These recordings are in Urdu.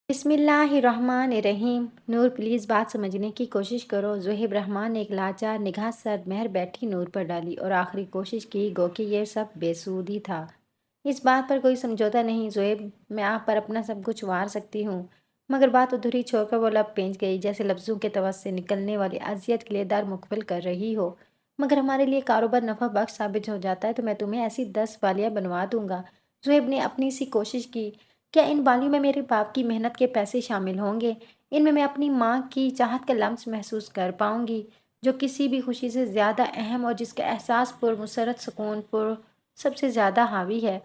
بسم اللہ الرحمن الرحیم۔ نور پلیز بات سمجھنے کی کوشش کرو۔ زہیب رحمان نے ایک لاچار نگاہ سرد مہر بیٹھی نور پر ڈالی اور آخری کوشش کی گو کہ یہ سب بے سود ہی تھا۔ اس بات پر کوئی سمجھوتا نہیں زہیب، میں آپ پر اپنا سب کچھ وار سکتی ہوں۔ مگر بات ادھوری چھوڑ کر وہ لب پینچ گئی جیسے لفظوں کے طوس سے نکلنے والی اذیت کے لیے در مقبل کر رہی ہو۔ مگر ہمارے لیے کاروبار نفع بخش ثابت ہو جاتا ہے تو میں تمہیں ایسی 10 بالیاں بنوا دوں گا۔ زہیب نے اپنی سی کوشش کی۔ کیا ان بالیوں میں میرے باپ کی محنت کے پیسے شامل ہوں گے؟ ان میں اپنی ماں کی چاہت کا لمس محسوس کر پاؤں گی جو کسی بھی خوشی سے زیادہ اہم اور جس کا احساس پر مسرت سکون پر سب سے زیادہ حاوی ہے۔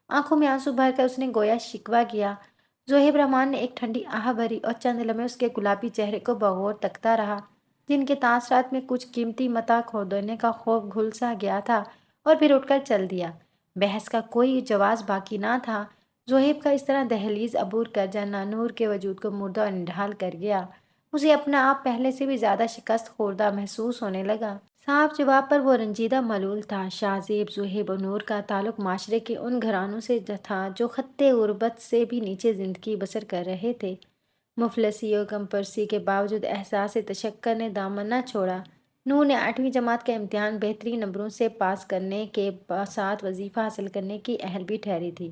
آنکھوں میں آنسو بھر کر اس نے گویا شکوہ کیا۔ زہیب رحمان نے ایک ٹھنڈی آہ بھری اور چند لمحے اس کے گلابی چہرے کو بغور تکتا رہا جن کے تاثرات میں کچھ قیمتی متاع کھو دینے کا خوف گھل سا گیا تھا اور پھر اٹھ کر چل دیا۔ بحث کا کوئی جواز باقی نہ تھا۔ زہیب کا اس طرح دہلیز عبور کر جانا نور کے وجود کو مردہ اور نڈھال کر گیا۔ اسے اپنا آپ پہلے سے بھی زیادہ شکست خوردہ محسوس ہونے لگا۔ صاف جواب پر وہ رنجیدہ ملول تھا۔ شاہ زیب، زہیب اور نور کا تعلق معاشرے کے ان گھرانوں سے تھا جو خط غربت سے بھی نیچے زندگی بسر کر رہے تھے۔ مفلسی اور کم پرسی کے باوجود احساس تشکر نے دامن نہ چھوڑا۔ نور نے 8ویں جماعت کا امتحان بہترین نمبروں سے پاس کرنے کے ساتھ وظیفہ حاصل کرنے کی اہل بھی ٹھہری تھی۔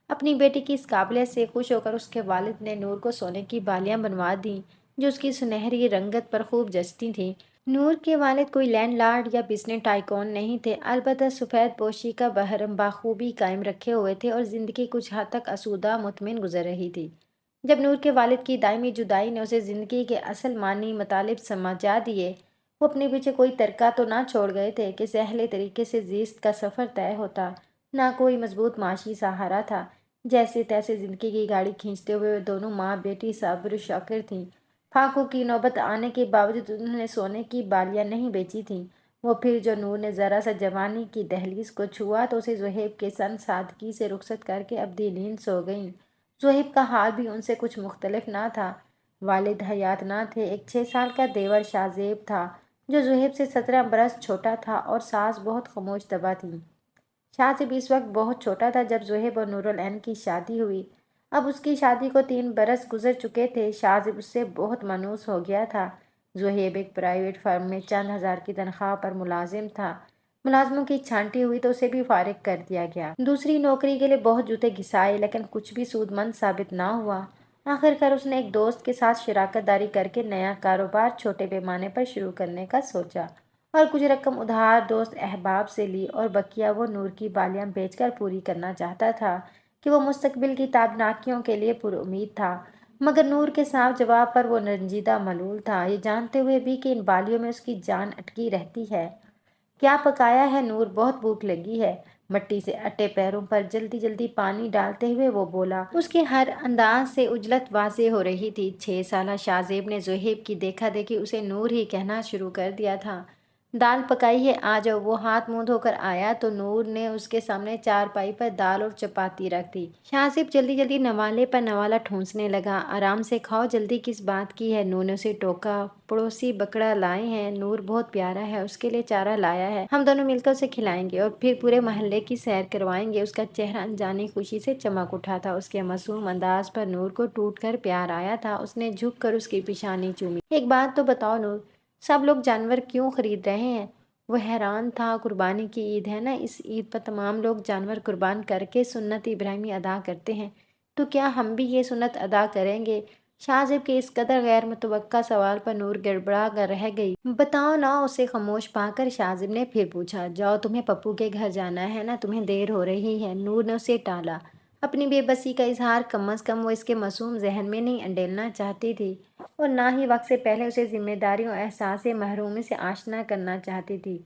اپنی بیٹی کی اس قابلیت سے خوش ہو کر اس کے والد نے نور کو سونے کی بالیاں بنوا دیں جو اس کی سنہری رنگت پر خوب جچتی تھیں۔ نور کے والد کوئی لینڈ لارڈ یا بزنس ٹائکون نہیں تھے، البتہ سفید پوشی کا بحرم بخوبی قائم رکھے ہوئے تھے اور زندگی کچھ حد تک آسودہ مطمئن گزر رہی تھی۔ جب نور کے والد کی دائمی جدائی نے اسے زندگی کے اصل معنی مطالب سمجھا دیے، وہ اپنے پیچھے کوئی ترکہ تو نہ چھوڑ گئے تھے کہ سہلے طریقے سے زیست کا سفر طے ہوتا، نہ کوئی مضبوط معاشی سہارا تھا۔ جیسے تیسے زندگی کی گاڑی کھینچتے ہوئے دونوں ماں بیٹی صابر و شاکر تھیں۔ فاقوں کی نوبت آنے کے باوجود انہوں نے سونے کی بالیاں نہیں بیچی تھیں۔ وہ پھر جو نور نے ذرا سا جوانی کی دہلیز کو چھوا تو اسے زہیب کے سن سادگی سے رخصت کر کے ابدی نیند سو گئیں۔ زہیب کا حال بھی ان سے کچھ مختلف نہ تھا۔ والد حیات نہ تھے۔ ایک 6 سال کا دیور شاہ زیب تھا جو زہیب سے 17 برس چھوٹا تھا اور ساس بہت خاموش طبع تھیں۔ شاہ زیب اس وقت بہت چھوٹا تھا جب زہیب اور نور العین کی شادی ہوئی۔ اب اس کی شادی کو 3 برس گزر چکے تھے۔ شاہ زیب اس سے بہت مانوس ہو گیا تھا۔ زہیب ایک پرائیویٹ فرم میں چند ہزار کی تنخواہ پر ملازم تھا۔ ملازموں کی چھانٹی ہوئی تو اسے بھی فارغ کر دیا گیا۔ دوسری نوکری کے لیے بہت جوتے گھسائے لیکن کچھ بھی سود مند ثابت نہ ہوا۔ آخر کار اس نے ایک دوست کے ساتھ شراکت داری کر کے نیا کاروبار چھوٹے پیمانے پر شروع کرنے کا سوچا اور کچھ رقم ادھار دوست احباب سے لی اور بقیہ وہ نور کی بالیاں بیچ کر پوری کرنا چاہتا تھا کہ وہ مستقبل کی تابناکیوں کے لیے پر امید تھا۔ مگر نور کے صاف جواب پر وہ رنجیدہ ملول تھا، یہ جانتے ہوئے بھی کہ ان بالیوں میں اس کی جان اٹکی رہتی ہے۔ کیا پکایا ہے نور؟ بہت بھوک لگی ہے۔ مٹی سے اٹے پیروں پر جلدی جلدی پانی ڈالتے ہوئے وہ بولا۔ اس کے ہر انداز سے عجلت واضح ہو رہی تھی۔ 6 سالہ شاہ زیب نے زہیب کی دیکھا دیکھی اسے نور ہی کہنا شروع کر دیا تھا۔ دال پکائی ہے، آ جاؤ۔ وہ ہاتھ منہ دھو کر آیا تو نور نے اس کے سامنے چارپائی پر دال اور چپاتی رکھ دی۔ شاہ زیب جلدی جلدی نوالے پر نوالا ٹھونسنے لگا۔ آرام سے کھاؤ، جلدی کس بات کی ہے؟ نور نے اسے ٹوکا۔ پڑوسی بکرا لائے ہیں، نور بہت پیارا ہے، اس کے لیے چارہ لایا ہے، ہم دونوں مل کر اسے کھلائیں گے اور پھر پورے محلے کی سیر کروائیں گے۔ اس کا چہرہ انجانی خوشی سے چمک اٹھا تھا۔ اس کے معصوم انداز پر نور کو ٹوٹ کر پیار آیا تھا۔ اس نے جھک کر اس کی پیشانی چومی۔ ایک بات تو بتاؤ نور، سب لوگ جانور کیوں خرید رہے ہیں؟ وہ حیران تھا۔ قربانی کی عید ہے نا، اس عید پر تمام لوگ جانور قربان کر کے سنت ابراہیمی ادا کرتے ہیں، تو کیا ہم بھی یہ سنت ادا کریں گے؟ شاہ زیب کے اس قدر غیر متوقع سوال پر نور گڑبڑا کر رہ گئی۔ بتاؤ نا، اسے خاموش پا کر شاہ زیب نے پھر پوچھا۔ جاؤ، تمہیں پپو کے گھر جانا ہے نا، تمہیں دیر ہو رہی ہے۔ نور نے اسے ٹالا۔ اپنی بے بسی کا اظہار کم از کم وہ اس کے معصوم ذہن میں نہیں انڈیلنا چاہتی تھی اور نہ ہی وقت سے پہلے اسے ذمہ داریوں اور احساس محرومی سے آشنا کرنا چاہتی تھی۔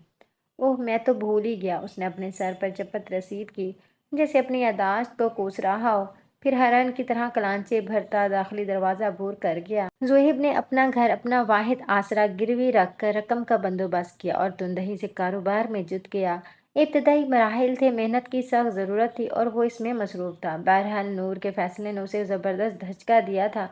اوہ، میں تو بھول ہی گیا۔ اس نے اپنے سر پر چپت رسید کی جیسے اپنی یادداشت کو کوس رہا ہو، پھر ہرن کی طرح کلانچے بھرتا داخلی دروازہ عبور کر گیا۔ زہیب نے اپنا گھر، اپنا واحد آسرا گروی رکھ کر رقم کا بندوبست کیا اور تندہی سے کاروبار میں جٹ گیا۔ ابتدائی مراحل تھے، محنت کی سخت ضرورت تھی اور وہ اس میں مصروف تھا۔ بہرحال نور کے فیصلے نے اسے زبردست دھچکا دیا تھا۔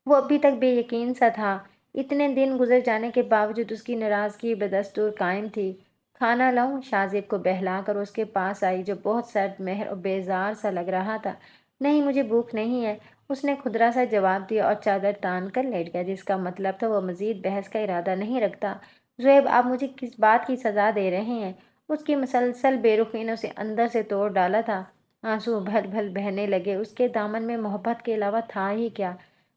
وہ ابھی تک بے یقین سا تھا۔ اتنے دن گزر جانے کے باوجود اس کی ناراضگی بدستور قائم تھی۔ کھانا لاؤں؟ شاہ زیب کو بہلا کر اس کے پاس آئی جو بہت سرد مہر اور بیزار سا لگ رہا تھا۔ نہیں، مجھے بھوک نہیں ہے۔ اس نے خدرا سا جواب دیا اور چادر تان کر لیٹ گیا، جس کا مطلب تھا وہ مزید بحث کا ارادہ نہیں رکھتا۔ زہیب، آپ مجھے کس بات کی سزا دے رہے ہیں؟ اس کی مسلسل بے رخی نے اسے اندر سے توڑ ڈالا تھا۔ آنسو بھل بھل بہنے لگے۔ اس کے دامن میں محبت کے علاوہ تھا ہی کیا؟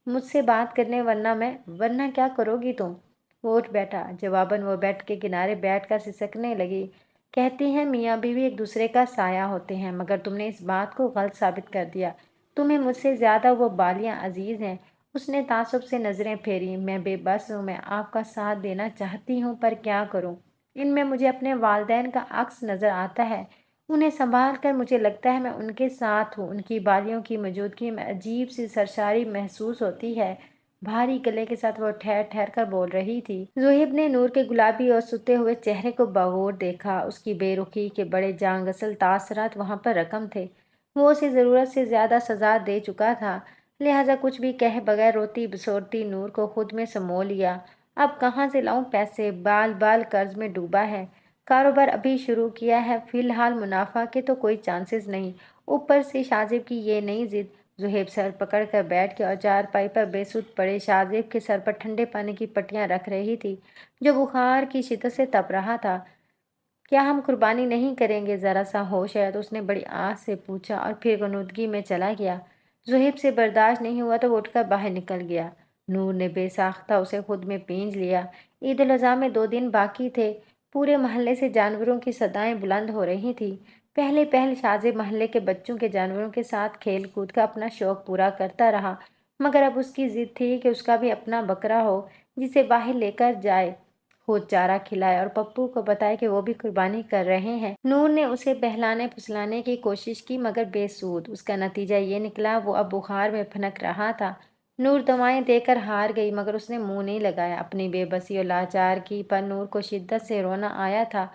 مجھ سے بات کرنے ورنہ کیا کرو گی تم؟ وہ اٹھ بیٹھا۔ جواباً وہ بیڈ کے کنارے بیٹھ کر سسکنے لگی۔ کہتی ہیں میاں بیوی ایک دوسرے کا سایہ ہوتے ہیں، مگر تم نے اس بات کو غلط ثابت کر دیا۔ تمہیں مجھ سے زیادہ وہ بالیاں عزیز ہیں۔ اس نے تعصب سے نظریں پھیری۔ میں بے بس ہوں، میں آپ کا ساتھ دینا چاہتی ہوں، پر کیا کروں؟ ان میں مجھے اپنے والدین کا عکس نظر آتا ہے۔ انہیں سنبھال کر مجھے لگتا ہے میں ان کے ساتھ ہوں۔ ان کی بالیوں کی موجودگی میں عجیب سی سرساری محسوس ہوتی ہے۔ بھاری گلے کے ساتھ وہ ٹھہر ٹھہر کر بول رہی تھی۔ زہیب نے نور کے گلابی اور ستے ہوئے چہرے کو بغور دیکھا۔ اس کی بے رخی کے بڑے جان گسل تاثرات وہاں پر رقم تھے۔ وہ اسے ضرورت سے زیادہ سزا دے چکا تھا، لہٰذا کچھ بھی کہے بغیر روتی بسورتی نور کو خود میں سمو لیا۔ اب کہاں سے لاؤں پیسے؟ بال بال قرض میں ڈوبا ہے۔ کاروبار ابھی شروع کیا ہے، فی الحال منافع کے تو کوئی چانسز نہیں، اوپر سے شاہ زیب کی یہ نئی ضد۔ زہیب سر پکڑ کر بیٹھ گیا اور چارپائی پر بے سود پڑے شاہ زیب کے سر پر ٹھنڈے پانی کی پٹیاں رکھ رہی تھی، جو بخار کی شدت سے تپ رہا تھا۔ کیا ہم قربانی نہیں کریں گے؟ ذرا سا ہوش ہے تو اس نے بڑی آس سے پوچھا، اور پھر غنودگی میں چلا گیا۔ زہیب سے برداشت نہیں ہوا تو وہ اٹھ کر باہر نکل گیا۔ نور نے بے ساختہ اسے خود میں پینچ لیا۔ عید الاضحیٰ میں 2 دن باقی تھے۔ پورے محلے سے جانوروں کی صدائیں بلند ہو رہی تھیں۔ پہلے پہل شاہ زیب محلے کے بچوں کے جانوروں کے ساتھ کھیل کود کا اپنا شوق پورا کرتا رہا، مگر اب اس کی ضد تھی کہ اس کا بھی اپنا بکرا ہو جسے باہر لے کر جائے، خود چارہ کھلائے اور پپو کو بتائے کہ وہ بھی قربانی کر رہے ہیں۔ نور نے اسے بہلانے پھسلانے کی کوشش کی، مگر بے سود۔ اس کا نتیجہ یہ نکلا وہ اب بخار میں پھنک رہا تھا۔ نور دوائیں دے کر ہار گئی، مگر اس نے منہ نہیں لگایا۔ اپنی بے بسی اور لاچارگی پر نور کو شدت سے رونا آیا تھا۔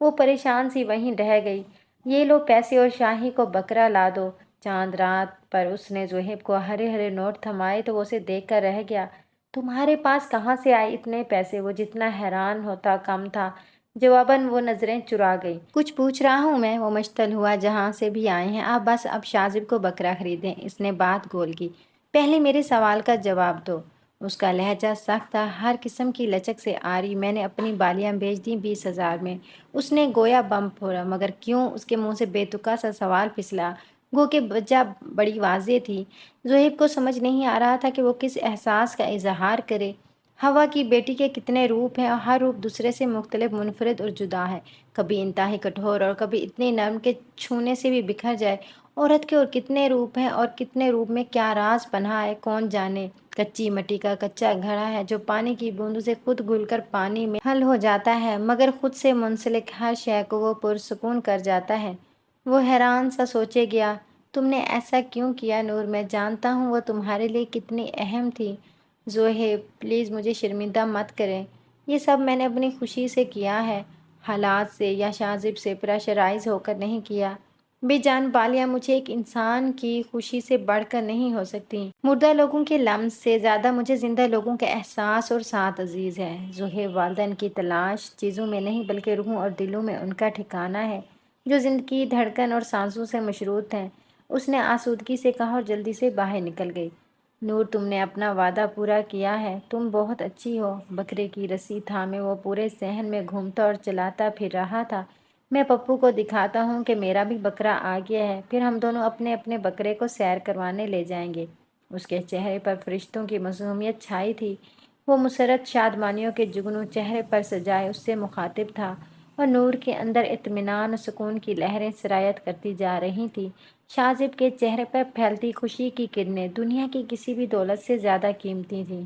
وہ پریشان سی وہیں رہ گئی۔ یہ لو پیسے اور شاہی کو بکرا لا دو۔ چاند رات پر اس نے زہیب کو ہرے ہرے نوٹ تھمائے تو وہ اسے دیکھ کر رہ گیا۔ تمہارے پاس کہاں سے آئے اتنے پیسے؟ وہ جتنا حیران ہوتا کم تھا۔ جواباً وہ نظریں چرا گئی۔ کچھ پوچھ رہا ہوں میں؟ وہ مشتعل ہوا۔ جہاں سے بھی آئے ہیں آپ بس اب شاہ زیب کو بکرا خریدیں۔ اس نے بات گول کی۔ پہلے میرے سوال کا جواب دو۔ اس کا لہجہ سخت تھا، ہر قسم کی لچک سے عاری۔ میں نے اپنی بالیاں بیچ دیں 20,000 میں۔ اس نے گویا بم پھوڑا۔ مگر کیوں؟ اس کے منہ سے بے تکا سا سوال پھسلا، گو کہ وجہ بڑی واضح تھی۔ زہیب کو سمجھ نہیں آ رہا تھا کہ وہ کس احساس کا اظہار کرے۔ ہوا کی بیٹی کے کتنے روپ ہیں اور ہر روپ دوسرے سے مختلف، منفرد اور جدا ہے، کبھی انتہائی کٹھور اور کبھی اتنی نرم کہ چھونے سے بھی بکھر جائے۔ عورت کے اور کتنے روپ ہیں اور کتنے روپ میں کیا راز پنہا ہے کون جانے۔ کچی مٹی کا کچا گھڑا ہے جو پانی کی بوندوں سے خود گھل کر پانی میں حل ہو جاتا ہے، مگر خود سے منسلک ہر شے کو وہ پرسکون کر جاتا ہے۔ وہ حیران سا سوچے گیا، تم نے ایسا کیوں کیا نور؟ میں جانتا ہوں وہ تمہارے لیے کتنی اہم تھی۔ زہیب پلیز مجھے شرمندہ مت کریں، یہ سب میں نے اپنی خوشی سے کیا ہے، حالات سے یا شاہ زیب سے پریشرائز ہو کر نہیں کیا۔ بے جان بالیاں مجھے ایک انسان کی خوشی سے بڑھ کر نہیں ہو سکتی۔ مردہ لوگوں کے لمس سے زیادہ مجھے زندہ لوگوں کا احساس اور ساتھ عزیز ہے۔ زہیب والدین کی تلاش چیزوں میں نہیں بلکہ روحوں اور دلوں میں ان کا ٹھکانہ ہے جو زندگی، دھڑکن اور سانسوں سے مشروط ہیں۔ اس نے آسودگی سے کہا اور جلدی سے باہر نکل گئی۔ نور تم نے اپنا وعدہ پورا کیا ہے، تم بہت اچھی ہو۔ بکرے کی رسی تھامے وہ پورے صحن میں گھومتا اور چلاتا پھر رہا تھا۔ میں پپو کو دکھاتا ہوں کہ میرا بھی بکرا آ گیا ہے، پھر ہم دونوں اپنے اپنے بکرے کو سیر کروانے لے جائیں گے۔ اس کے چہرے پر فرشتوں کی معصومیت چھائی تھی۔ وہ مسرت شادمانیوں کے جگنو چہرے پر سجائے اس سے مخاطب تھا، اور نور کے اندر اطمینان و سکون کی لہریں سرایت کرتی جا رہی تھیں۔ شاہ زیب کے چہرے پر پھیلتی خوشی کی کرنیں دنیا کی کسی بھی دولت سے زیادہ قیمتی تھیں۔